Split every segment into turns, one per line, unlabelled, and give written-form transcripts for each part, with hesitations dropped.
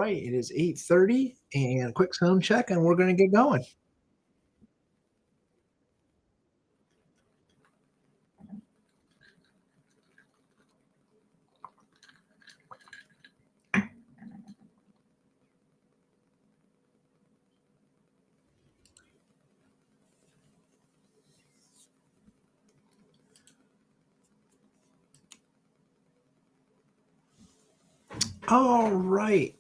right, it is 8:30 and quick sound check, and we're gonna get going. All right.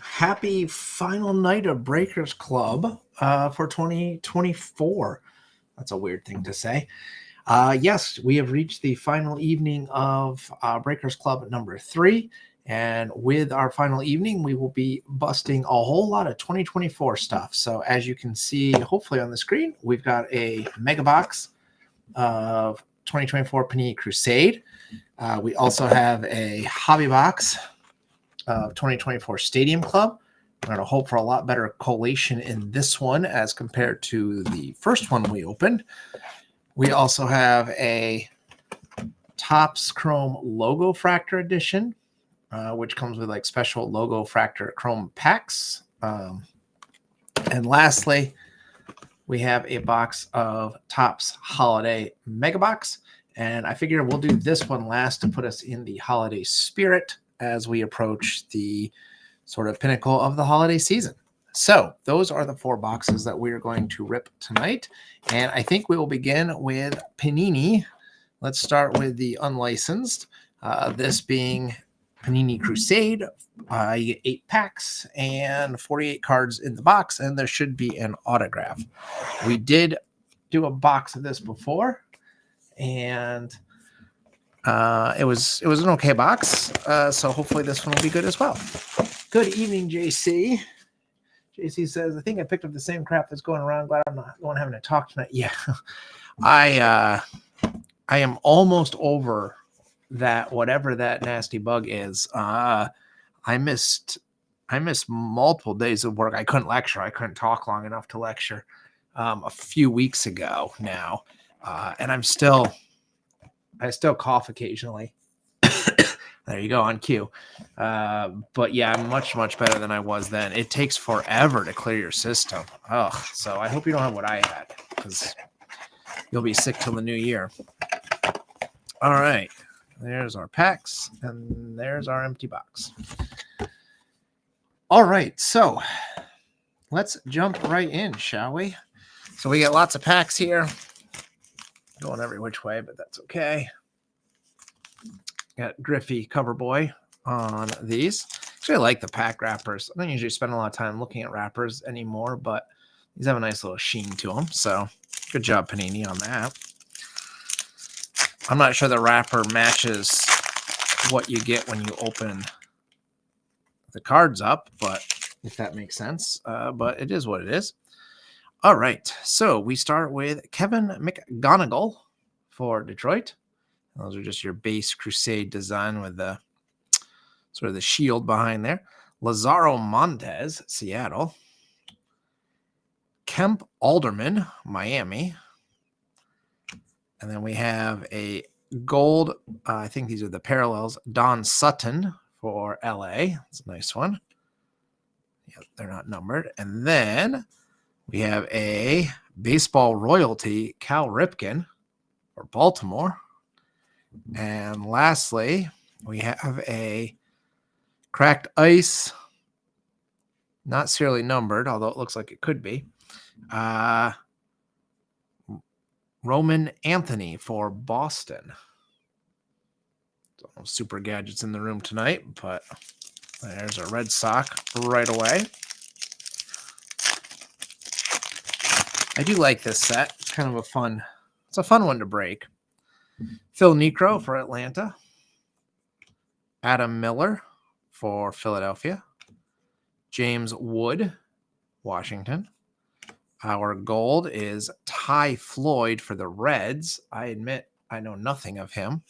Happy final night of Breakers Club for 2024. That's a weird thing to say. Yes, we have reached the final evening of Breakers Club number 3. And with our final evening, we will be busting a whole lot of 2024 stuff. So, as you can see, hopefully on the screen, we've got a mega box of 2024 Panini Crusade. We also have a hobby box of 2024 Stadium Club. We're going to hope for a lot better collation in this one as compared to the first one we opened. We also have a Topps Chrome Logo Fractor Edition, which comes with like special Logo Fractor Chrome packs. And lastly, we have a box of Topps Holiday Mega Box. And I figure we'll do this one last to put us in the holiday spirit as we approach the sort of pinnacle of the holiday season. So those are the 4 boxes that we're going to rip tonight. And I think we will begin with Panini. Let's start with the unlicensed, this being Panini Crusade. You get 8 packs and 48 cards in the box, and there should be an autograph. We did do a box of this before, and it was an okay box. So hopefully this one will be good as well. Good evening, JC. JC says, I think I picked up the same crap that's going around. Glad I'm not the one having to talk tonight. Yeah. I am almost over that, whatever that nasty bug is. I missed multiple days of work. I couldn't lecture. I couldn't talk long enough to lecture a few weeks ago now. And I still cough occasionally. There you go, on cue. But yeah, I'm much, much better than I was then. It takes forever to clear your system. Oh, so I hope you don't have what I had, because you'll be sick till the new year. All right. There's our packs, and there's our empty box. All right, so let's jump right in, shall we? So we got lots of packs here. Going every which way, but that's okay. Got Griffey Cover Boy on these. Actually, I like the pack wrappers. I don't usually spend a lot of time looking at wrappers anymore, but these have a nice little sheen to them. So good job, Panini, on that. I'm not sure the wrapper matches what you get when you open the cards up, but if that makes sense. But it is what it is. All right, so we start with Kevin McGonigal for Detroit. Those are just your base Crusade design with the sort of the shield behind there. Lazaro Montez, Seattle. Kemp Alderman, Miami. And then we have a gold, I think these are the parallels, Don Sutton for LA. That's a nice one. Yeah, they're not numbered. And then we have a baseball royalty, Cal Ripken for Baltimore. And lastly, we have a cracked ice, not serially numbered, although it looks like it could be. Roman Anthony for Boston. So super gadgets in the room tonight, but there's a Red Sox right away. I do like this set. It's kind of a fun one to break. Phil Niekro for Atlanta. Adam Miller for Philadelphia. James Wood, Washington. Our gold is Ty Floyd for the Reds. I admit I know nothing of him.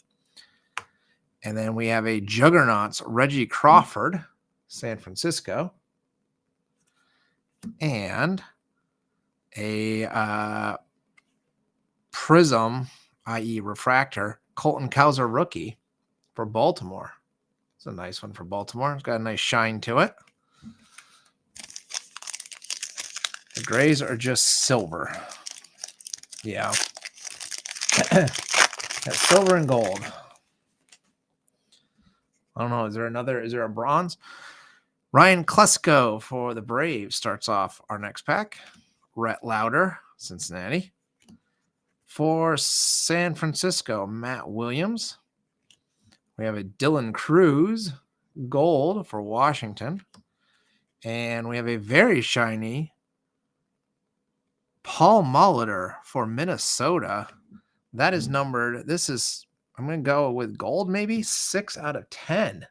And then we have a Juggernauts, Reggie Crawford, San Francisco. And a Prism, i.e. refractor, Colton Cowser rookie for Baltimore. It's a nice one for Baltimore. It's got a nice shine to it. The grays are just silver. Yeah. That's silver and gold. I don't know. Is there a bronze? Ryan Klesko for the Braves starts off our next pack. Rhett Lauder, Cincinnati. For San Francisco, Matt Williams. We have a Dylan Cruz, gold for Washington. And we have a very shiny Paul Molitor for Minnesota. That is numbered. I'm going to go with gold, maybe 6 out of 10.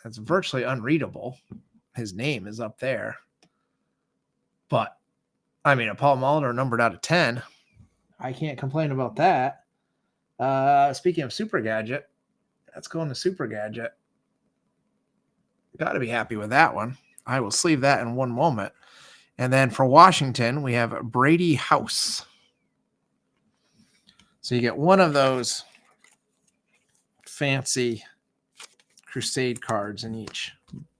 That's virtually unreadable. His name is up there. But, I mean, a Paul Molitor numbered out of 10. I can't complain about that. Speaking of Super Gadget, let's go into Super Gadget. Got to be happy with that one. I will sleeve that in one moment. And then for Washington, we have Brady House. So you get one of those fancy Crusade cards in each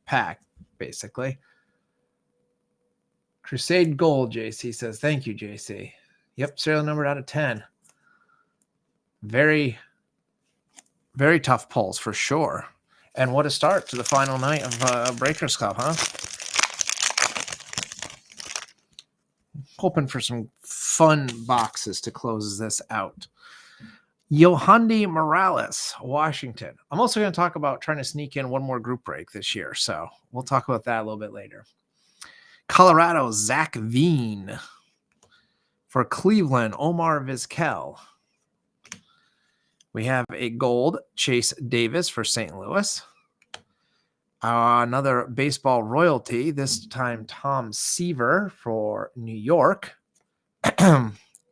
pack, basically. Crusade Gold, JC says. Thank you, JC. Yep, serial numbered out of 10. Very, very tough pulls for sure. And what a start to the final night of Breakers Club, huh? Hoping for some fun boxes to close this out. Yohandy Morales, Washington. I'm also going to talk about trying to sneak in one more group break this year, so we'll talk about that a little bit later. Colorado, Zach Veen. For Cleveland, Omar Vizquel. We have a gold, Chase Davis for St. Louis. Another baseball royalty, this time Tom Seaver for New York.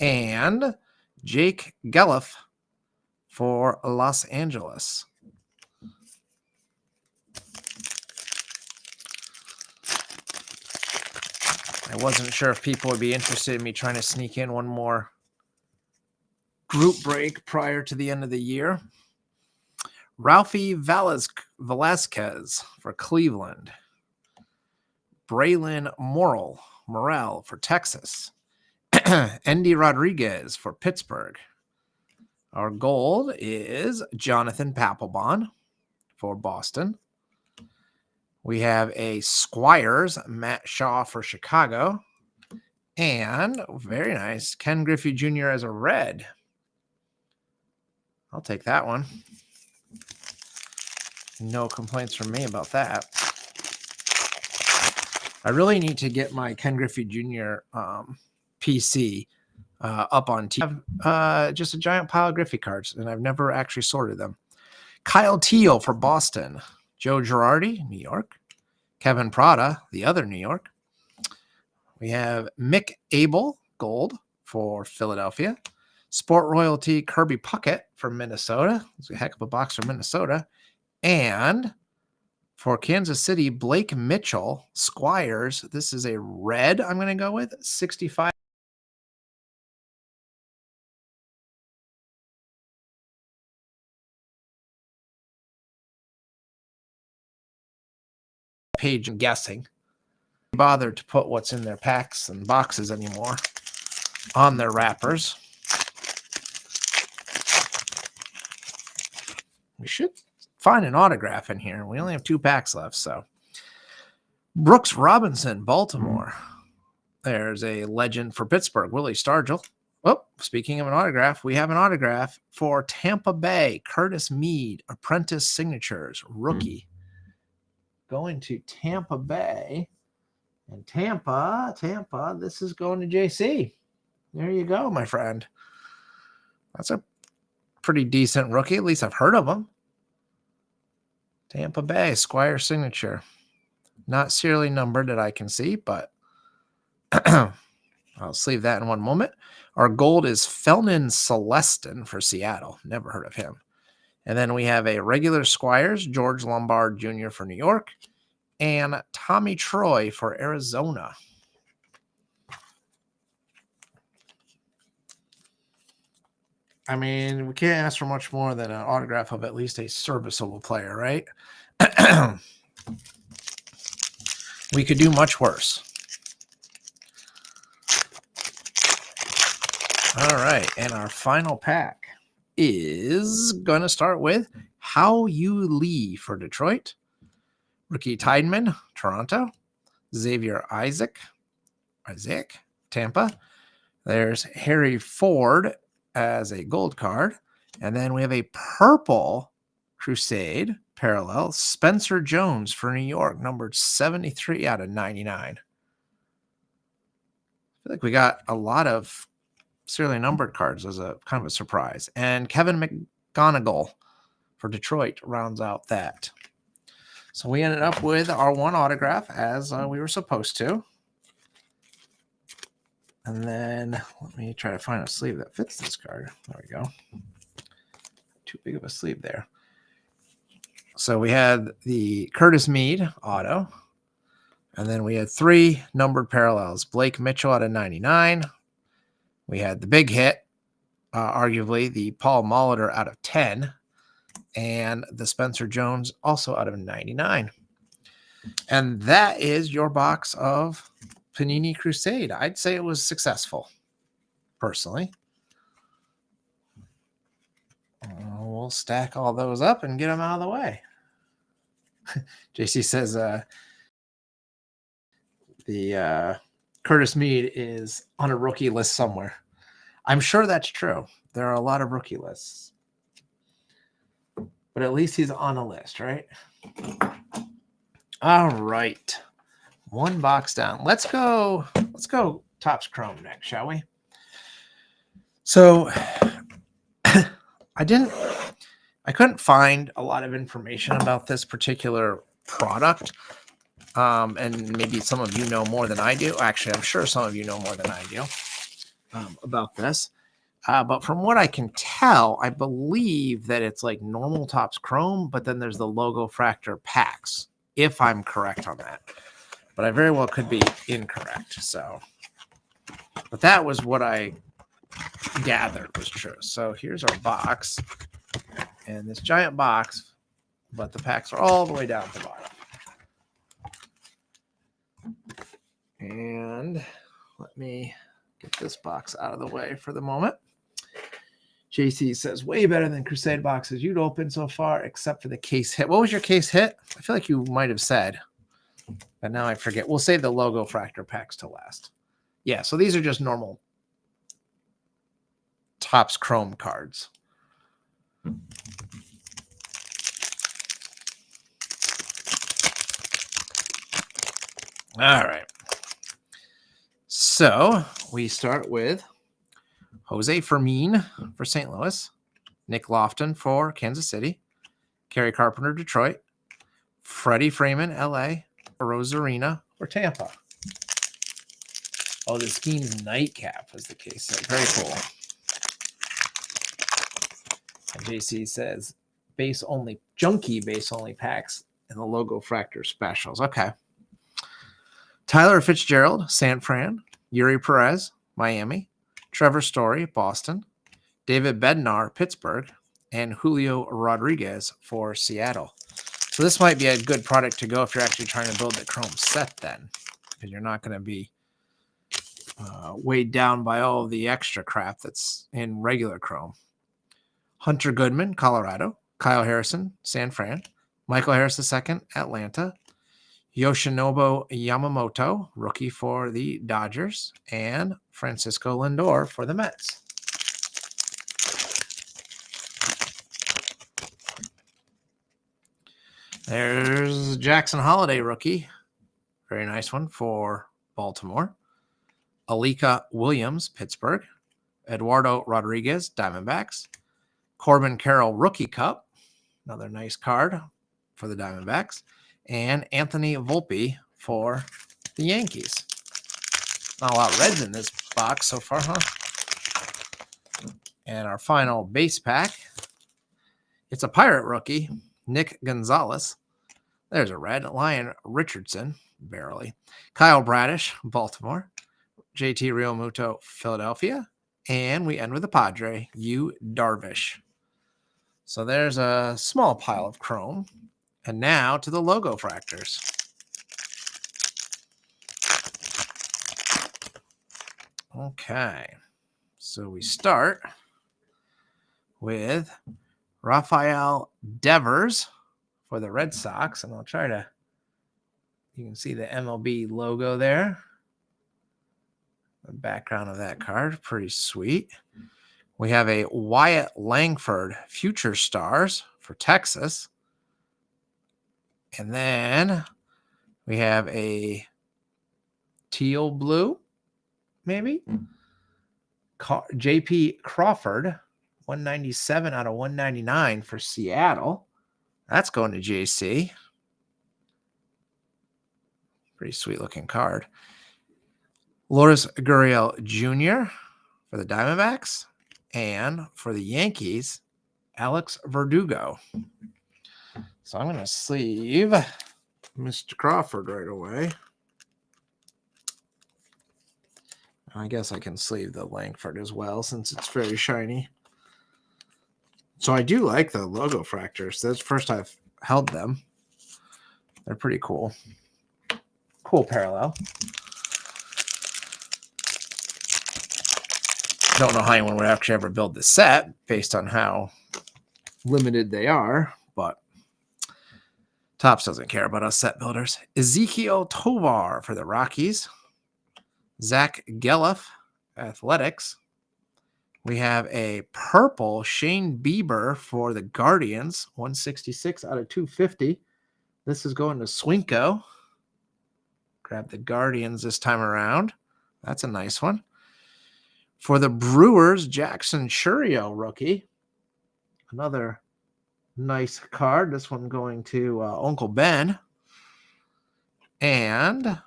And Jake Gelliff for Los Angeles. I wasn't sure if people would be interested in me trying to sneak in one more group break prior to the end of the year. Ralphie Velasquez for Cleveland. Braylon Morrell for Texas. Endy Rodriguez for Pittsburgh. Our gold is Jonathan Papelbon for Boston. We have a Squires, Matt Shaw for Chicago. And very nice, Ken Griffey Jr. as a red. I'll take that one. No complaints from me about that. I really need to get my Ken Griffey Jr. PC up on TV. Just a giant pile of Griffey cards, and I've never actually sorted them. Kyle Teel for Boston. Joe Girardi, New York. Kevin Prada, the other New York. We have Mick Abel, gold for Philadelphia. Sport royalty Kirby Puckett for Minnesota. It's a heck of a box for Minnesota. And for Kansas City, Blake Mitchell, Squires. This is a red I'm going to go with. 65. Page, I'm guessing. Bothered to put what's in their packs and boxes anymore on their wrappers. We should find an autograph in here. We only have 2 packs left, so. Brooks Robinson, Baltimore. There's a legend for Pittsburgh, Willie Stargell. Oh, speaking of an autograph, we have an autograph for Tampa Bay, Curtis Mead, Apprentice Signatures, rookie. Going to Tampa Bay. And Tampa, this is going to JC. There you go, my friend. That's a pretty decent rookie. At least I've heard of him. Tampa Bay, Squire signature. Not serially numbered that I can see, but I'll sleeve that in one moment. Our gold is Felnin Celestin for Seattle. Never heard of him. And then we have a regular Squires, George Lombard Jr. for New York, and Tommy Troy for Arizona. I mean, we can't ask for much more than an autograph of at least a serviceable player, right? We could do much worse. All right. And our final pack is going to start with Hao-Yu Lee for Detroit, Rookie Tideman, Toronto, Xavier Isaac, Tampa. There's Harry Ford as a gold card. And then we have a purple Crusade parallel, Spencer Jones for New York, numbered 73 out of 99. I feel like we got a lot of serially numbered cards as a kind of a surprise. And Kevin McGonigal for Detroit rounds out that. So we ended up with our one autograph as we were supposed to. And then let me try to find a sleeve that fits this card. There we go. Too big of a sleeve there. So we had the Curtis Mead auto. And then we had 3 numbered parallels. Blake Mitchell out of 99. We had the big hit, arguably the Paul Molitor out of 10. And the Spencer Jones also out of 99. And that is your box of Panini Crusade. I'd say it was successful, personally. We'll stack all those up and get them out of the way. JC says the Curtis Mead is on a rookie list somewhere. I'm sure that's true. There are a lot of rookie lists. But at least he's on a list, right? All right. One box down. Let's go Topps Chrome next, shall we? So I couldn't find a lot of information about this particular product. And maybe some of you know more than I do. Actually, I'm sure some of you know more than I do about this. But from what I can tell, I believe that it's like normal Topps Chrome, but then there's the Logo Fractor packs, if I'm correct on that. But I very well could be incorrect. So, but that was what I gathered was true. So here's our box. And this giant box, but the packs are all the way down at the bottom. And let me get this box out of the way for the moment. JC says, way better than Crusade boxes you'd opened so far, except for the case hit. What was your case hit? I feel like you might have said, but now I forget. We'll save the Logo Fractor packs to last. Yeah, so these are just normal Topps Chrome cards. All right. So we start with Jose Fermin for St. Louis, Nick Lofton for Kansas City, Kerry Carpenter, Detroit, Freddie Freeman, LA, Rosarina for Tampa. Oh, the Schemes nightcap was the case. So very cool. And JC says base only, junky base only packs and the Logo Fractor specials. Okay. Tyler Fitzgerald, San Fran, Yuri Perez, Miami, Trevor Story, Boston, David Bednar, Pittsburgh, and Julio Rodriguez for Seattle. So this might be a good product to go if you're actually trying to build the Chrome set then, because you're not going to be weighed down by all of the extra crap that's in regular Chrome. Hunter Goodman, Colorado, Kyle Harrison, San Fran, Michael Harris II, Atlanta, Yoshinobu Yamamoto, rookie for the Dodgers, and Francisco Lindor for the Mets. There's Jackson Holiday rookie. Very nice one for Baltimore. Alika Williams, Pittsburgh. Eduardo Rodriguez, Diamondbacks. Corbin Carroll Rookie Cup. Another nice card for the Diamondbacks. And Anthony Volpe for the Yankees. Not a lot of reds in this box so far, huh? And our final base pack. It's a Pirate rookie, Nick Gonzalez. There's a red. Lion Richardson, barely. Kyle Bradish, Baltimore. JT Realmuto, Philadelphia. And we end with a Padre, Yu Darvish. So there's a small pile of Chrome. And now to the Logo Fractors. Okay. So we start with Rafael Devers for the Red Sox, and I'll try to, you can see the MLB logo there. The background of that card, pretty sweet. We have a Wyatt Langford Future Stars for Texas. And then we have a teal blue, maybe. JP Crawford, 197 out of 199 for Seattle. That's going to JC. Pretty sweet looking card. Lourdes Gurriel Jr. for the Diamondbacks. And for the Yankees, Alex Verdugo. So I'm going to sleeve Mr. Crawford right away. I guess I can sleeve the Langford as well since it's very shiny. So I do like the logo fractors. That's the first I've held them. They're pretty cool. Cool parallel. Don't know how anyone would actually ever build this set based on how limited they are, but Topps doesn't care about us set builders. Ezequiel Tovar for the Rockies. Zach Gelliff, Athletics. We have a purple Shane Bieber for the Guardians, 166 out of 250. This is going to Swinko. Grab the Guardians this time around. That's a nice one. For the Brewers, Jackson Chourio rookie. Another nice card. This one going to Uncle Ben. And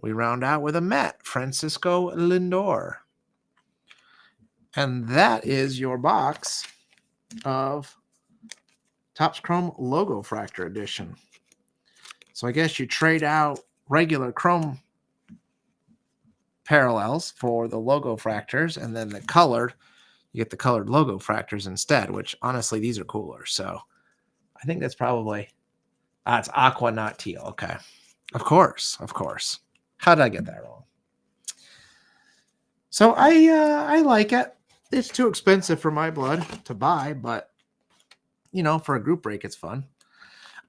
we round out with a Met, Francisco Lindor. And that is your box of Topps Chrome Logo Fractor Edition. So I guess you trade out regular Chrome parallels for the logo fractors, and then the colored, you get the colored logo fractors instead, which honestly, these are cooler. So I think that's probably, it's aqua, not teal. Okay. Of course. How did I get that wrong? So I like it. It's too expensive for my blood to buy, but you know, for a group break, it's fun.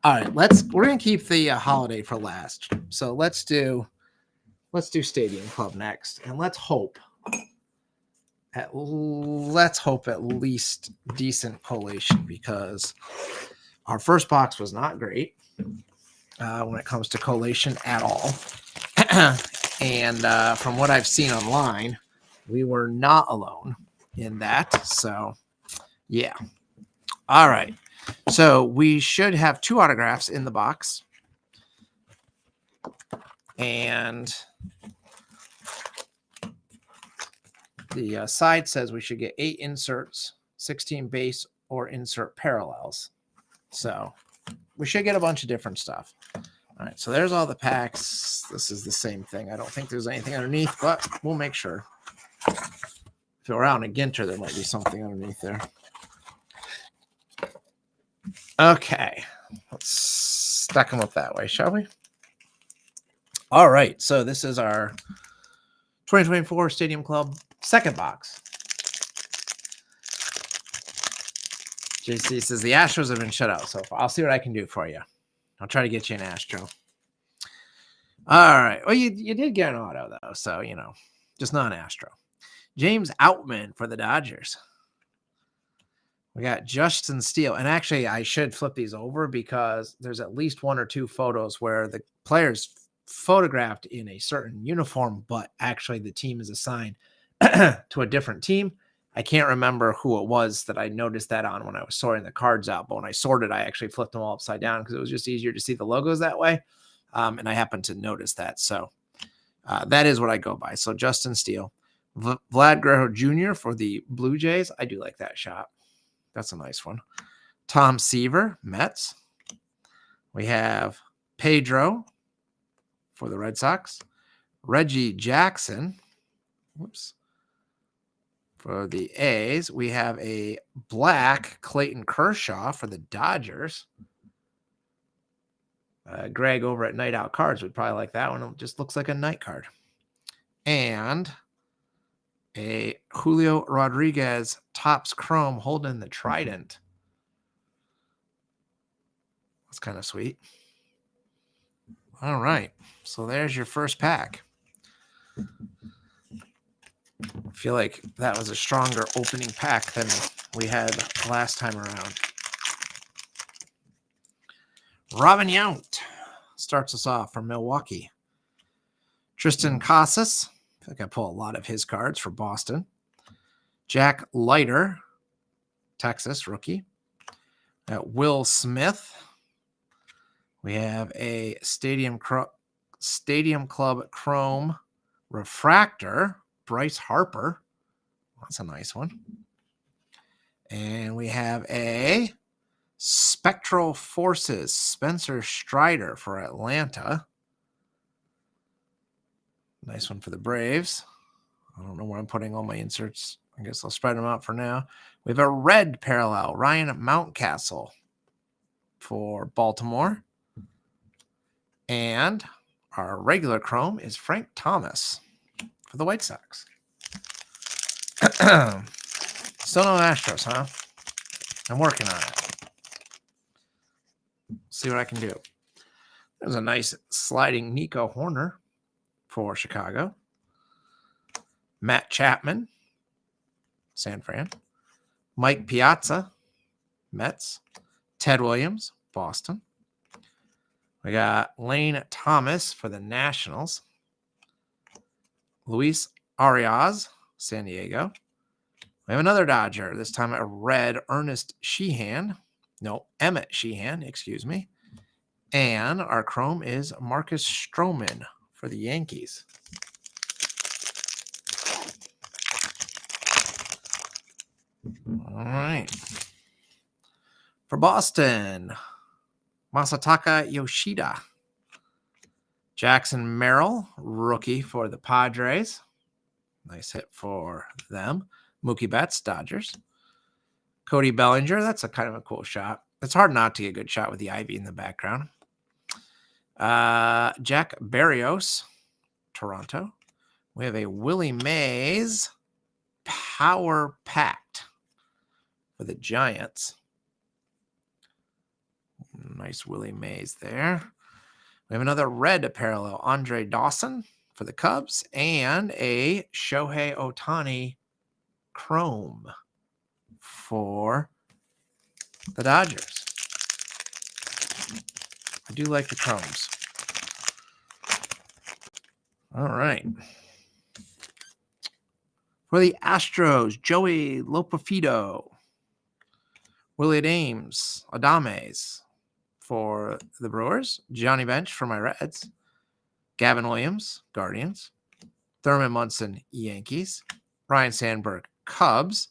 All right, we're gonna keep the holiday for last. So let's do Stadium Club next, and let's hope at least decent collation, because our first box was not great when it comes to collation at all. And from what I've seen online, we were not alone in that. So yeah. All right. So we should have 2 autographs in the box. And the side says we should get 8 inserts, 16 base or insert parallels. So we should get a bunch of different stuff. All right, so there's all the packs. This is the same thing. I don't think there's anything underneath, but we'll make sure. If it were out in a Ginter, there might be something underneath there. Okay, let's stack them up that way, shall we? All right, so this is our 2024 Stadium Club second box. JC says the Astros have been shut out so far. I'll see what I can do for you. I'll try to get you an Astro. All right. Well, you did get an auto, though, so, you know, just not an Astro. James Outman for the Dodgers. We got Justin Steele. And actually, I should flip these over because there's at least 1 or 2 photos where the players photographed in a certain uniform, but actually the team is assigned to a different team. I can't remember who it was that I noticed that on when I was sorting the cards out. But when I sorted, I actually flipped them all upside down because it was just easier to see the logos that way. And I happened to notice that. So that is what I go by. So Justin Steele. Vlad Guerrero Jr. for the Blue Jays. I do like that shot. That's a nice one. Tom Seaver, Mets. We have Pedro for the Red Sox. Reggie Jackson. Whoops. For the A's, we have a black Clayton Kershaw for the Dodgers. Greg over at Night Out Cards would probably like that one. It just looks like a night card. And A Julio Rodriguez Topps Chrome holding the trident. That's kind of sweet. All right. So there's your first pack. I feel like that was a stronger opening pack than we had last time around. Robin Yount starts us off from Milwaukee. Tristan Casas. I think I pull a lot of his cards for Boston. Jack Leiter, Texas, rookie. Will Smith. We have a Stadium Club Chrome Refractor, Bryce Harper. That's a nice one. And we have a Spectral Forces, Spencer Strider for Atlanta. Nice one for the Braves. I don't know where I'm putting all my inserts. I guess I'll spread them out for now. We have a red parallel, Ryan Mountcastle for Baltimore. And our regular chrome is Frank Thomas for the White Sox. Still no Astros, huh? I'm working on it. See what I can do. There's a nice sliding Nico Horner for Chicago. Matt Chapman, San Fran. Mike Piazza, Mets. Ted Williams, Boston. We got Lane Thomas for the Nationals. Luis Arias, San Diego. We have another Dodger, this time a red Emmett Sheehan, excuse me. And our chrome is Marcus Stroman for the Yankees. All right. For Boston, Masataka Yoshida. Jackson Merrill, rookie for the Padres. Nice hit for them. Mookie Betts, Dodgers. Cody Bellinger, that's a kind of a cool shot. It's hard not to get a good shot with the ivy in the background. Jack Barrios, Toronto. We have a Willie Mays Power Pact for the Giants. Nice Willie Mays there. We have another red parallel, Andre Dawson for the Cubs, and a Shohei Ohtani Chrome for the Dodgers. I do like the Chromes. All right. For the Astros, Joey Lopafido. Williard Adames for the Brewers. Johnny Bench for my Reds. Gavin Williams, Guardians. Thurman Munson, Yankees. Ryan Sandberg, Cubs.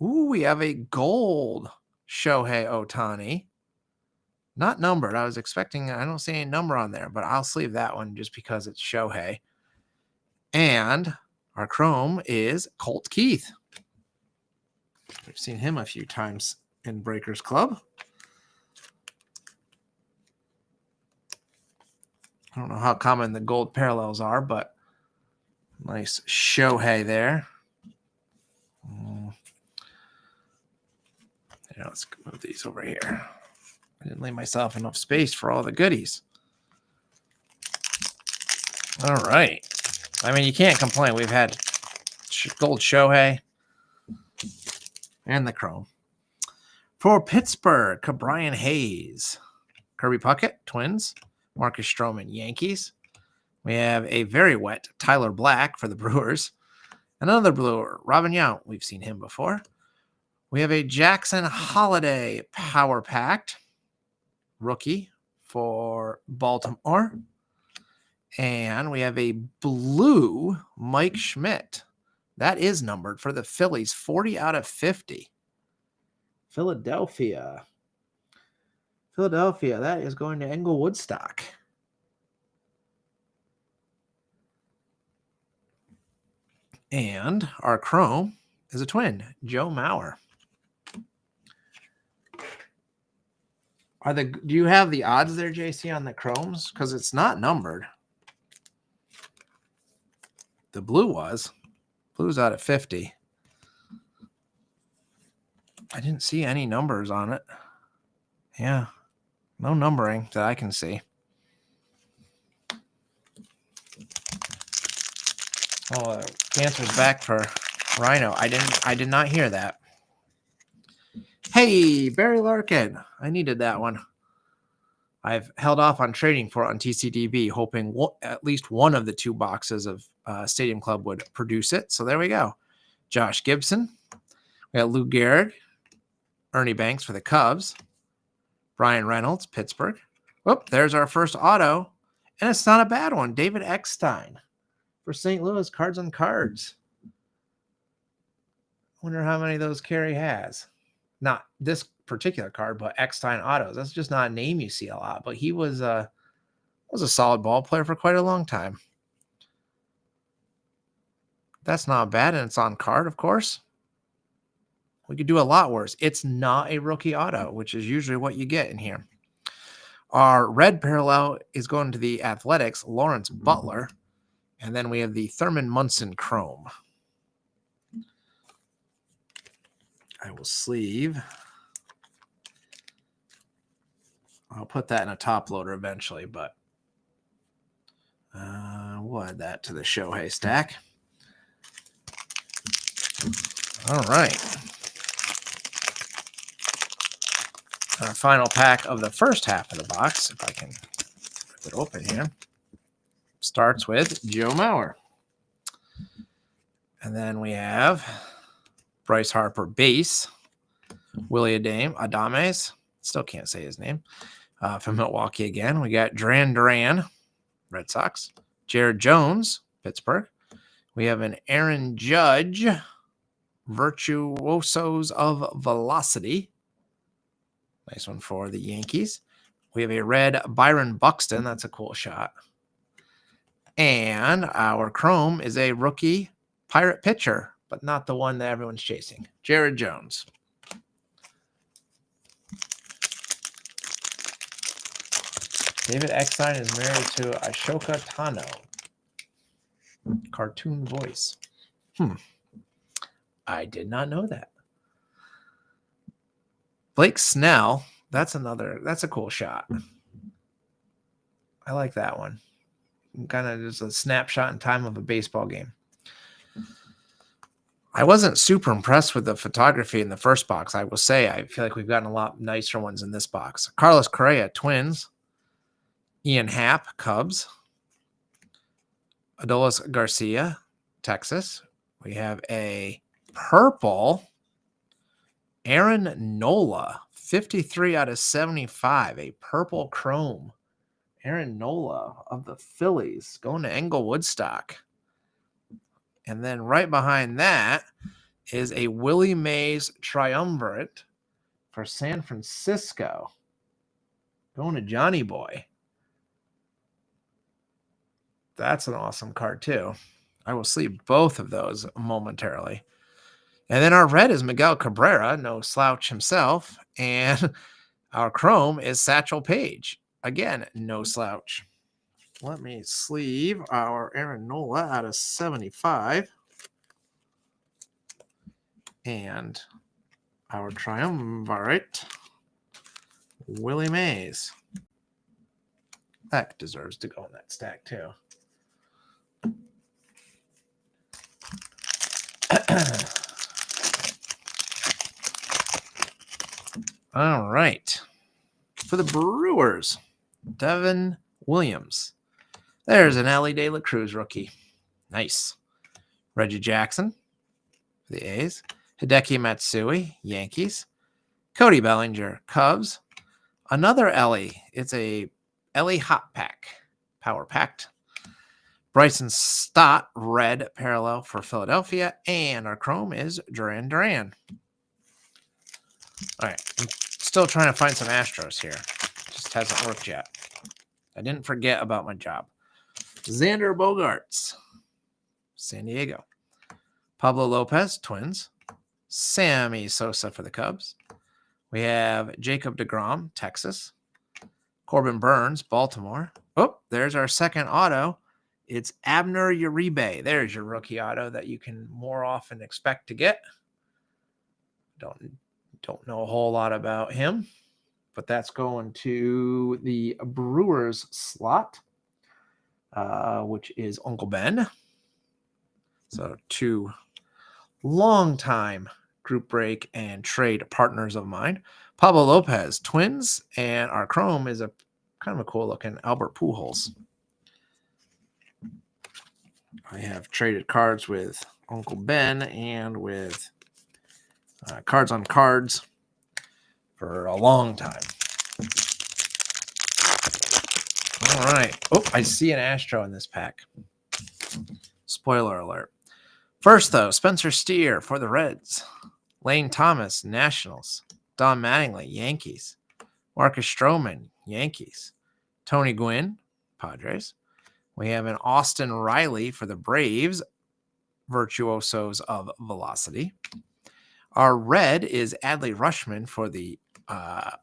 Ooh, we have a gold Shohei Ohtani. Not numbered. I was expecting, I don't see any number on there, but I'll sleeve that one just because it's Shohei. And our chrome is Colt Keith. We've seen him a few times in Breakers Club. I don't know how common the gold parallels are, but nice Shohei there. Yeah, let's move these over here. I didn't leave myself enough space for all the goodies. All right. I mean, you can't complain. We've had gold Shohei and the chrome. For Pittsburgh, Brian Hayes. Kirby Puckett, Twins. Marcus Stroman, Yankees. We have a very wet Tyler Black for the Brewers. Another Brewer, Robin Yount. We've seen him before. We have a Jackson Holiday Power Pact. Rookie for Baltimore. And we have a blue Mike Schmidt. That is numbered for the Phillies, 40 out of 50. Philadelphia, that is going to Englewood stock. And our chrome is a twin, Joe Mauer. Do you have the odds there, JC, on the chromes? Because it's not numbered. The blue was. Blues out of 50. I didn't see any numbers on it. Yeah, no numbering that I can see. Oh, the answer's back for Rhino. I did not hear that. Hey, Barry Larkin. I needed that one. I've held off on trading for it on TCDB, hoping at least one of the two boxes of Stadium Club would produce it. So there we go. Josh Gibson. We got Lou Gehrig. Ernie Banks for the Cubs. Brian Reynolds, Pittsburgh. Whoop, there's our first auto. And it's not a bad one. David Eckstein for St. Louis, Cards on Cards. Wonder how many of those Kerry has. Not this particular card, but Eckstein autos. That's just not a name you see a lot. But he was a solid ball player for quite a long time. That's not bad, and it's on card, of course. We could do a lot worse. It's not a rookie auto, which is usually what you get in here. Our red parallel is going to the Athletics, Lawrence Butler. And then we have the Thurman Munson Chrome. I will sleeve. I'll put that in a top loader eventually, but we'll add that to the Shohei stack. All right. Our final pack of the first half of the box, if I can rip it open here, starts with Joe Mauer. And then we have Bryce Harper base, Willie Adames, still can't say his name, from Milwaukee again. We got Duran, Red Sox, Jared Jones, Pittsburgh. We have an Aaron Judge, Virtuosos of Velocity. Nice one for the Yankees. We have a red Byron Buxton. That's a cool shot. And our Chrome is a rookie Pirate pitcher, but not the one that everyone's chasing. Jared Jones. David Eckstein is married to Ashoka Tano. Cartoon voice. I did not know that. Blake Snell. That's a cool shot. I like that one. Kind of just a snapshot in time of a baseball game. I wasn't super impressed with the photography in the first box. I will say, I feel like we've gotten a lot nicer ones in this box. Carlos Correa, Twins. Ian Happ, Cubs. Adolis Garcia, Texas. We have a purple Aaron Nola, 53 out of 75, a purple chrome. Aaron Nola of the Phillies going to Englewood stock. And then right behind that is a Willie Mays triumvirate for San Francisco. Going to Johnny Boy. That's an awesome card too. I will sleeve both of those momentarily. And then our red is Miguel Cabrera, no slouch himself. And our chrome is Satchel Paige. Again, no slouch. Let me sleeve our Aaron Nola out of 75. And our triumvirate, Willie Mays. That deserves to go in that stack too. All right. For the Brewers, Devin Williams. There's an Ellie De La Cruz rookie. Nice. Reggie Jackson for the A's. Hideki Matsui, Yankees. Cody Bellinger, Cubs. Another Ellie. It's a Ellie Hot Pack. Power packed. Bryson Stott, red parallel for Philadelphia. And our chrome is Duran. All right. I'm still trying to find some Astros here. Just hasn't worked yet. I didn't forget about my job. Xander Bogaerts, San Diego. Pablo Lopez, Twins. Sammy Sosa for the Cubs. We have Jacob deGrom, Texas. Corbin Burns, Baltimore. Oh, there's our second auto. It's Abner Uribe. There's your rookie auto that you can more often expect to get. Don't know a whole lot about him, but that's going to the Brewers slot, which is Uncle Ben. So 2 longtime group break and trade partners of mine. Pablo Lopez, Twins, and our Chrome is a kind of a cool looking Albert Pujols. I have traded cards with Uncle Ben and with Cards on Cards for a long time. All right. Oh, I see an Astro in this pack. Spoiler alert. First, though, Spencer Steer for the Reds. Lane Thomas, Nationals. Don Mattingly, Yankees. Marcus Stroman, Yankees. Tony Gwynn, Padres. We have an Austin Riley for the Braves, virtuosos of velocity. Our red is Adley Rutschman for the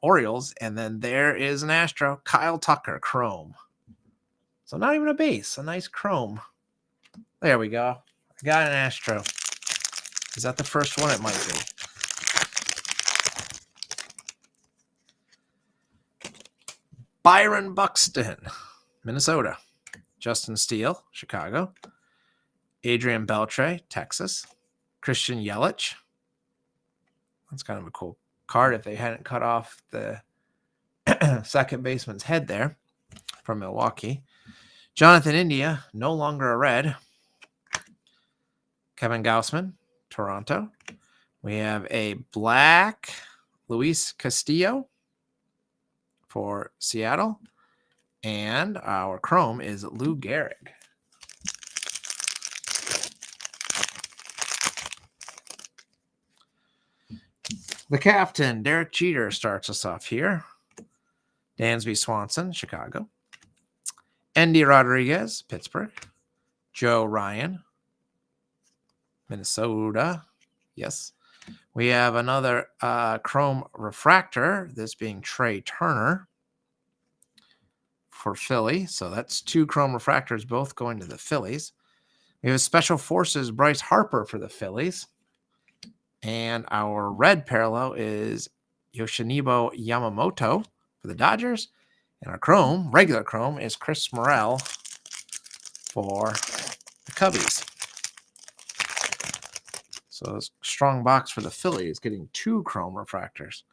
Orioles, and then there is an Astro, Kyle Tucker, Chrome. So not even a base, a nice Chrome. There we go. I got an Astro. Is that the first one? It might be. Byron Buxton, Minnesota. Justin Steele, Chicago. Adrian Beltre, Texas. Christian Yelich. That's kind of a cool card if they hadn't cut off the second baseman's head there from Milwaukee. Jonathan India, no longer a red. Kevin Gausman, Toronto. We have a black Luis Castillo for Seattle. And our Chrome is Lou Gehrig. The captain, Derek Jeter, starts us off here. Dansby Swanson, Chicago. Endy Rodriguez, Pittsburgh. Joe Ryan, Minnesota. Yes. We have another Chrome Refractor, this being Trey Turner for Philly. So that's 2 Chrome Refractors, both going to the Phillies. We have Special Forces Bryce Harper for the Phillies. And our red parallel is Yoshinobu Yamamoto for the Dodgers. And our Chrome, regular Chrome, is Chris Morel for the Cubbies. So a strong box for the Phillies, getting 2 Chrome Refractors.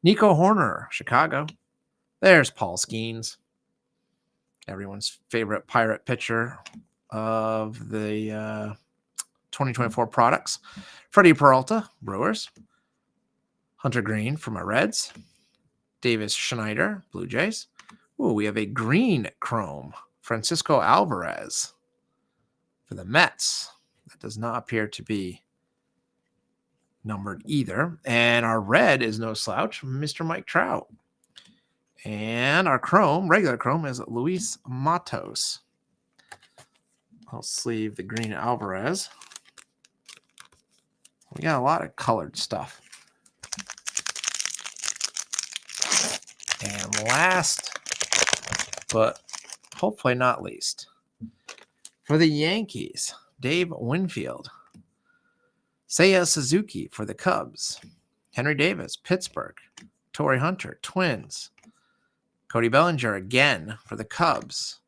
Nico Horner, Chicago. There's Paul Skeens, everyone's favorite Pirate pitcher of the 2024 products. Freddie Peralta, Brewers. Hunter Green for my Reds. Davis Schneider, Blue Jays. Ooh, we have a green Chrome. Francisco Alvarez for the Mets. That does not appear to be numbered either. And our red is no slouch, Mr. Mike Trout. And our Chrome, regular Chrome, is Luis Matos. I'll sleeve the green Alvarez. We got a lot of colored stuff. And last, but hopefully not least, for the Yankees, Dave Winfield. Seiya Suzuki for the Cubs. Henry Davis, Pittsburgh. Torrey Hunter, Twins. Cody Bellinger again for the Cubs.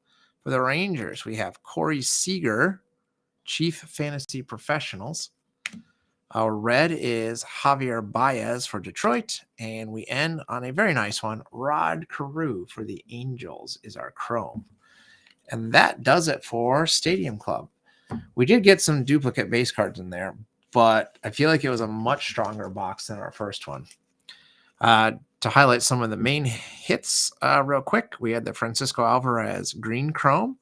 For the Rangers, we have Corey Seager, Chief Fantasy Professionals. Our red is Javier Baez for Detroit. And we end on a very nice one. Rod Carew for the Angels is our Chrome. And that does it for Stadium Club. We did get some duplicate base cards in there, but I feel like it was a much stronger box than our first one. To highlight some of the main hits real quick, we had the Francisco Alvarez Green Chrome,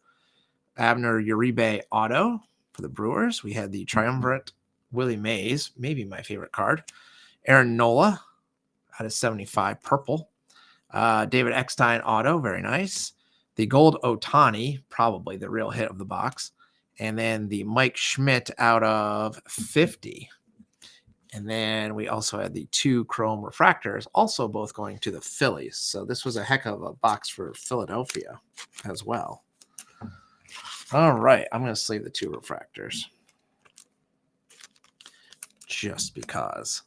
Abner Uribe Auto for the Brewers. We had the Triumvirate Willie Mays, maybe my favorite card. Aaron Nola out of 75 Purple. David Eckstein Auto, very nice. The Gold Ohtani, probably the real hit of the box. And then the Mike Schmidt out of 50. And then we also had the 2 Chrome Refractors, also both going to the Phillies. So this was a heck of a box for Philadelphia as well. All right, I'm going to sleeve the 2 refractors. Just because.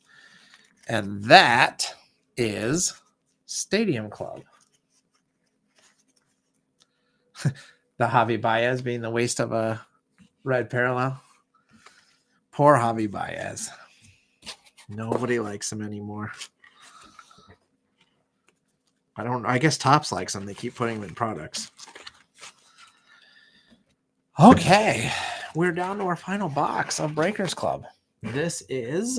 And that is Stadium Club. The Javi Baez being the waste of a red parallel. Poor Javi Baez. Nobody likes him anymore. I guess Topps likes him. They keep putting him in products. Okay. We're down to our final box of Breakers Club. This is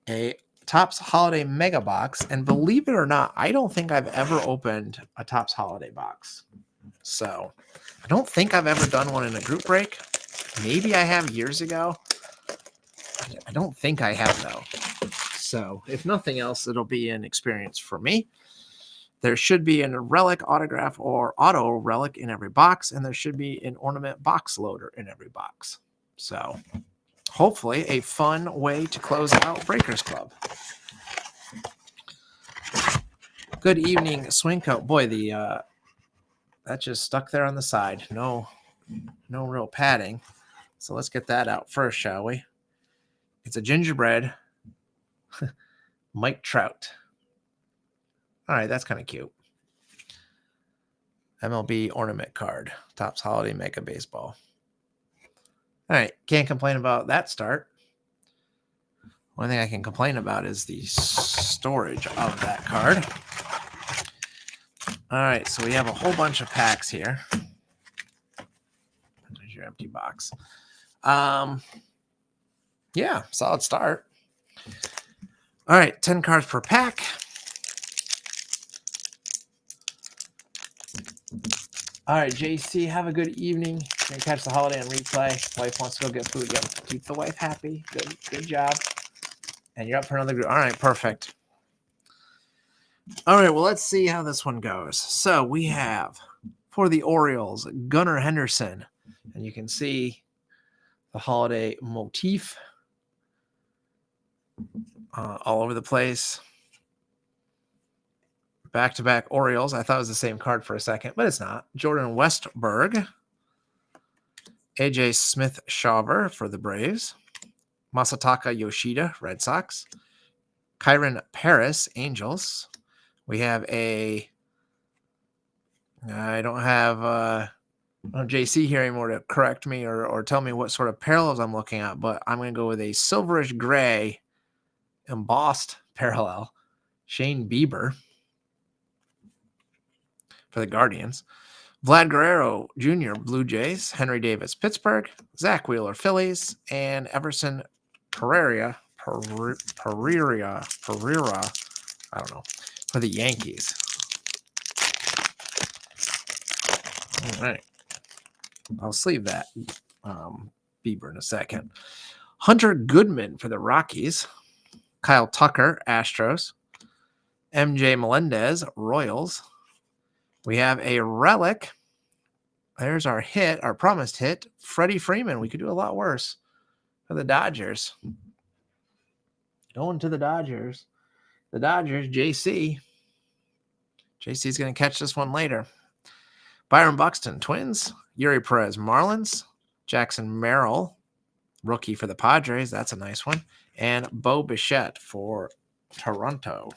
a Topps Holiday Mega Box. And believe it or not, I don't think I've ever opened a Topps Holiday box. So I don't think I've ever done one in a group break. Maybe I have years ago. I don't think I have, though. So if nothing else, it'll be an experience for me. There should be a relic, autograph, or auto relic in every box, and there should be an ornament box loader in every box. So hopefully a fun way to close out Breakers Club. Good evening, Swing Coat. Boy, that just stuck there on the side. No real padding. So let's get that out first, shall we? It's a gingerbread Mike Trout. All right, that's kind of cute. MLB ornament card. Topps Holiday Mega Baseball. All right, can't complain about that start. One thing I can complain about is the storage of that card. All right, so we have a whole bunch of packs here. There's your empty box. Yeah, solid start. All right, 10 cards per pack. All right, JC, have a good evening. Gonna catch the holiday on replay. Wife wants to go get food. Yep, keep the wife happy. Good job. And you're up for another group. All right, perfect. All right, well, let's see how this one goes. So we have, for the Orioles, Gunnar Henderson. And you can see the holiday motif all over the place. Back-to-back Orioles. I thought it was the same card for a second, but it's not. Jordan Westberg. AJ Smith-Shawver for the Braves. Masataka Yoshida, Red Sox. Kyron Paris, Angels. We have I don't have JC here anymore to correct me or tell me what sort of parallels I'm looking at, but I'm going to go with a silverish gray embossed parallel. Shane Bieber for the Guardians. Vlad Guerrero Jr., Blue Jays. Henry Davis, Pittsburgh. Zach Wheeler, Phillies. And Everson Pereira, I don't know, for the Yankees. All right. I'll sleeve that Bieber in a second. Hunter Goodman for the Rockies. Kyle Tucker, Astros. MJ Melendez, Royals. We have a relic. There's our hit, our promised hit. Freddie Freeman. We could do a lot worse for the Dodgers. Going to the Dodgers. The Dodgers, JC. JC's going to catch this one later. Byron Buxton, Twins. Yuri Perez, Marlins. Jackson Merrill, rookie for the Padres. That's a nice one. And Bo Bichette for Toronto.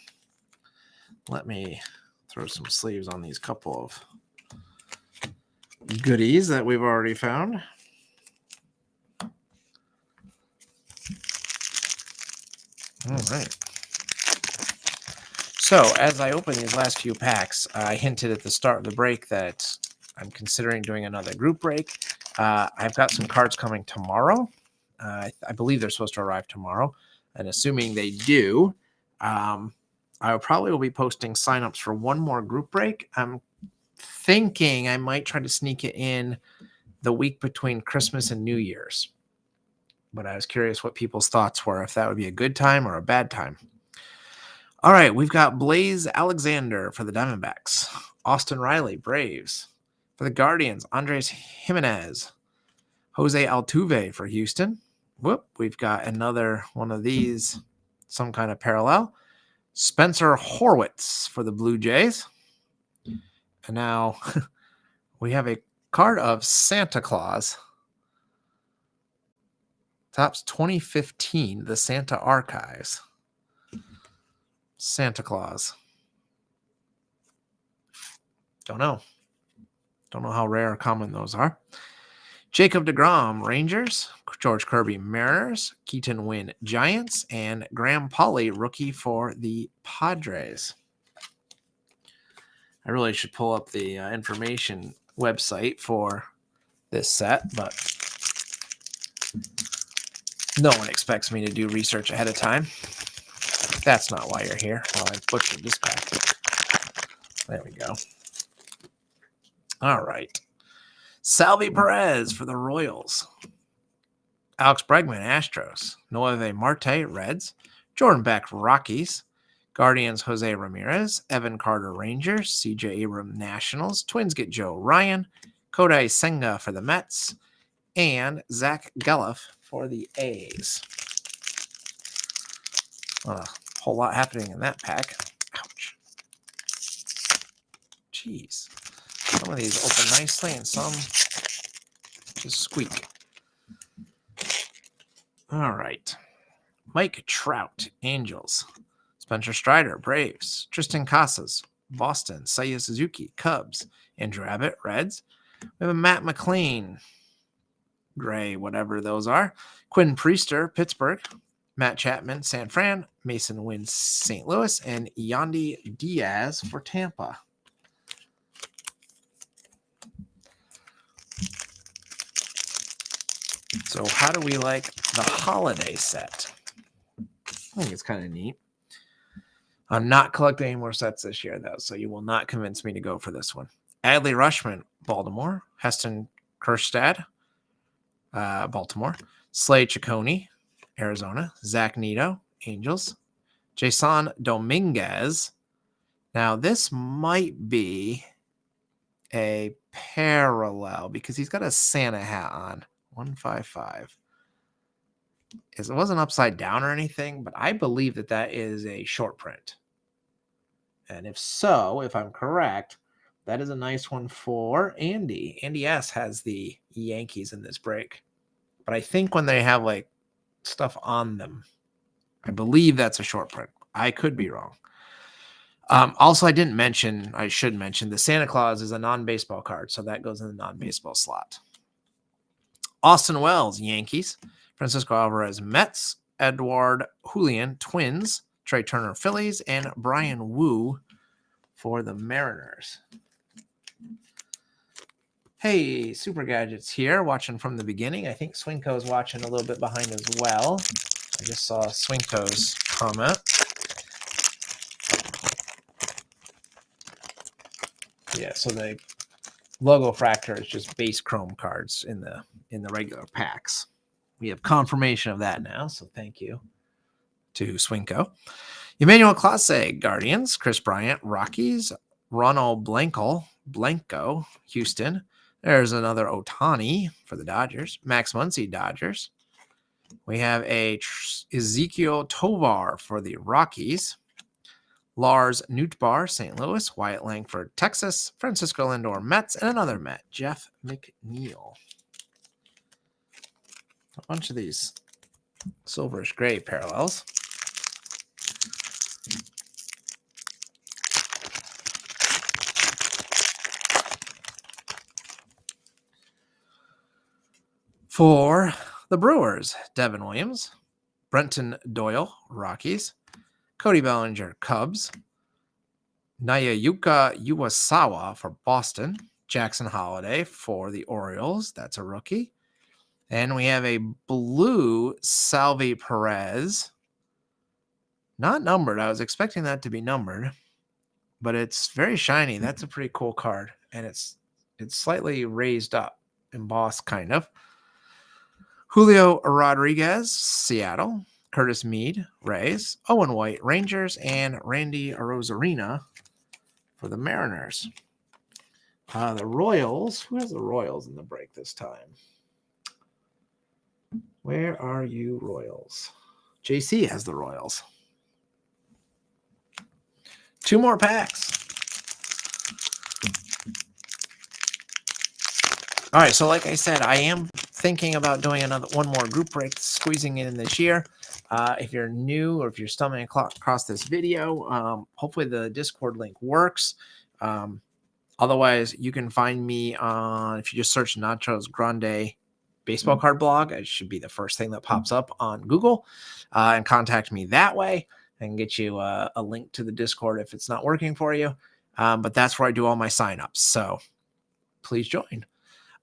Let me throw some sleeves on these couple of goodies that we've already found. All right. So as I open these last few packs, I hinted at the start of the break that I'm considering doing another group break. I've got some cards coming tomorrow. I believe they're supposed to arrive tomorrow. And assuming they do, I probably will be posting signups for one more group break. I'm thinking I might try to sneak it in the week between Christmas and New Year's. But I was curious what people's thoughts were, if that would be a good time or a bad time. All right, we've got Blaze Alexander for the Diamondbacks. Austin Riley, Braves. For the Guardians, Andres Jimenez. Jose Altuve for Houston. We've got another one of these, some kind of parallel. Spencer Horwitz for the Blue Jays. And now we have a card of Santa Claus. Topps 2015, the Santa Archives. Santa Claus. Don't know. Don't know how rare or common those are. Jacob deGrom, Rangers. George Kirby, Mariners. Keaton Wynn, Giants. And Graham Pauley, rookie for the Padres. I really should pull up the information website for this set, but no one expects me to do research ahead of time. That's not why you're here. Well, I butchered this pack. There we go. All right. Salvi Perez for the Royals. Alex Bregman, Astros. Noave Marte, Reds. Jordan Beck, Rockies. Guardians, Jose Ramirez. Evan Carter, Rangers. CJ Abram, Nationals. Twins get Joe Ryan. Kodai Senga for the Mets. And Zach Geloff for the A's. A whole lot happening in that pack. Ouch. Jeez. Some of these open nicely and some just squeak. All right. Mike Trout, Angels. Spencer Strider, Braves. Tristan Casas, Boston. Seiya Suzuki, Cubs. Andrew Abbott, Reds. We have a Matt McLean, gray, whatever those are. Quinn Priester, Pittsburgh. Matt Chapman, San Fran. Mason Wynn, St. Louis. And Yandy Diaz for Tampa. So how do we like the holiday set? I think it's kind of neat. I'm not collecting any more sets this year, though, so you will not convince me to go for this one. Adley Rutschman, Baltimore. Heston Kjerstad, Baltimore. Slade Ciccone, Arizona. Zach Neto, Angels. Jason Dominguez. Now, this might be a parallel because he's got a Santa hat on. 155. It wasn't upside down or anything, but I believe that is a short print. And if so, if I'm correct, that is a nice one for Andy. Andy S. has the Yankees in this break. But I think when they have like stuff on them, I believe that's a short print. I could be wrong. Also, I should mention the Santa Claus is a non-baseball card, so that goes in the non-baseball slot. Austin Wells, Yankees. Francisco Alvarez, Mets. Edward Julian, Twins. Trey Turner, Phillies. And Brian Wu for the Mariners. Hey, Super Gadgets here, watching from the beginning. I think Swinko's watching a little bit behind as well. I just saw Swinko's comment. Yeah, so the Logo Fractor is just base chrome cards in the regular packs. We have confirmation of that now, so thank you to Swinko. Emmanuel Clase, Guardians. Chris Bryant, Rockies. Ronald Blanco, Houston. There's another Ohtani for the Dodgers. Max Muncy, Dodgers. We have a Ezekiel Tovar for the Rockies. Lars Nootbaar, St. Louis. Wyatt Langford, Texas. Francisco Lindor, Mets. And another Met, Jeff McNeil. A bunch of these silverish gray parallels. For the Brewers, Devin Williams, Brenton Doyle, Rockies, Cody Bellinger, Cubs, Nayayuka Iwasawa for Boston, Jackson Holiday for the Orioles, that's a rookie, and we have a blue Salvi Perez, not numbered. I was expecting that to be numbered, but it's very shiny. That's a pretty cool card, and it's slightly raised up, embossed kind of. Julio Rodriguez, Seattle. Curtis Mead, Rays. Owen White, Rangers. And Randy Arozarena for the Mariners. The Royals. Who has the Royals in the break this time? Where are you, Royals? JC has the Royals. 2 more packs. All right, so like I said, I am thinking about doing one more group break, squeezing it in this year. If you're new or if you're stumbling across this video, hopefully the Discord link works. Otherwise, you can find me on, if you just search Nachos Grande baseball card blog, it should be the first thing that pops up on Google, and contact me that way and get you a link to the Discord if it's not working for you. But that's where I do all my signups. So please join.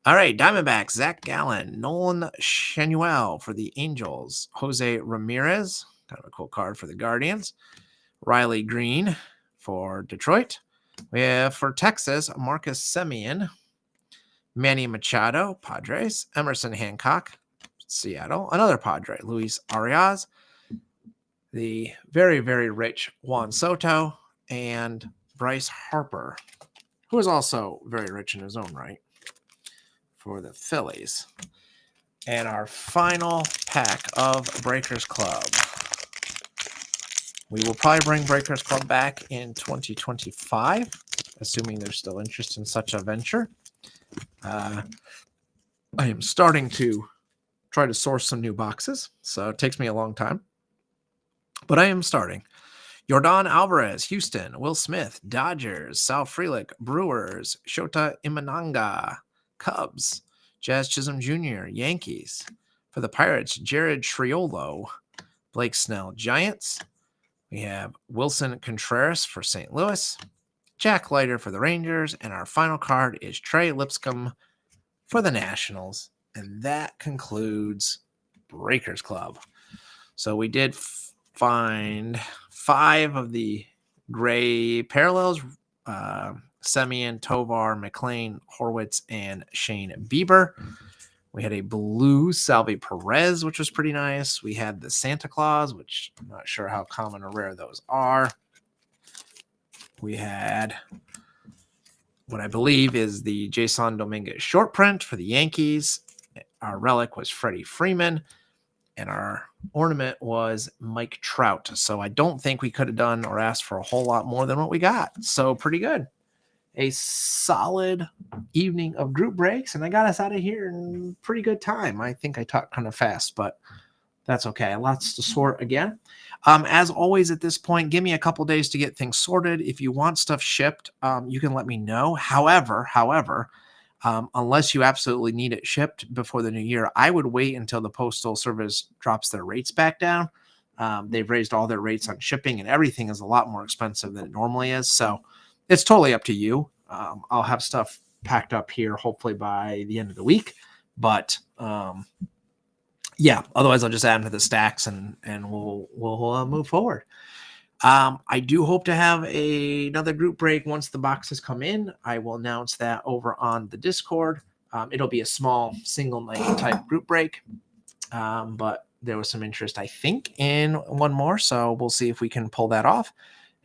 All right, Diamondbacks, Zach Gallen, Nolan Schanuel for the Angels, Jose Ramirez, kind of a cool card for the Guardians, Riley Green for Detroit. We have for Texas, Marcus Semien, Manny Machado, Padres, Emerson Hancock, Seattle, another Padre, Luis Arias, the very, very rich Juan Soto, and Bryce Harper, who is also very rich in his own right, for the Phillies. And our final pack of Breakers Club. We will probably bring Breakers Club back in 2025, assuming there's still interest in such a venture. I am starting to try to source some new boxes, so it takes me a long time. But I am starting. Yordan Alvarez, Houston. Will Smith, Dodgers. Sal Frelick, Brewers. Shota Imanaga, Cubs. Jazz Chisholm Jr., Yankees. For the Pirates, Jared Triolo, Blake Snell, Giants. We have Wilson Contreras for St. Louis, Jack Leiter for the Rangers, and our final card is Trey Lipscomb for the Nationals. And that concludes Breakers Club. So we did find 5 of the gray parallels, Semien, Tovar, McLean, Horwitz, and Shane Bieber. We had a blue Salvi Perez, which was pretty nice. We had the Santa Claus, which I'm not sure how common or rare those are. We had what I believe is the Jason Dominguez short print for the Yankees. Our relic was Freddie Freeman, and our ornament was Mike Trout. So I don't think we could have done or asked for a whole lot more than what we got. So pretty good. A solid evening of group breaks, and I got us out of here in pretty good time. I think I talked kind of fast, but that's okay. Lots to sort again. As always at this point, give me a couple days to get things sorted. If you want stuff shipped, you can let me know. However, unless you absolutely need it shipped before the new year, I would wait until the Postal Service drops their rates back down. They've raised all their rates on shipping, and everything is a lot more expensive than it normally is. So it's totally up to you. I'll have stuff packed up here hopefully by the end of the week. But yeah, otherwise I'll just add them to the stacks and we'll move forward. I do hope to have another group break once the boxes come in. I will announce that over on the Discord. It'll be a small single night type group break. But there was some interest, I think, in one more. So we'll see if we can pull that off.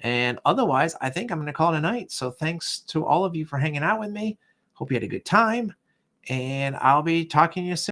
And otherwise, I think I'm going to call it a night. So thanks to all of you for hanging out with me. Hope you had a good time. And I'll be talking to you soon.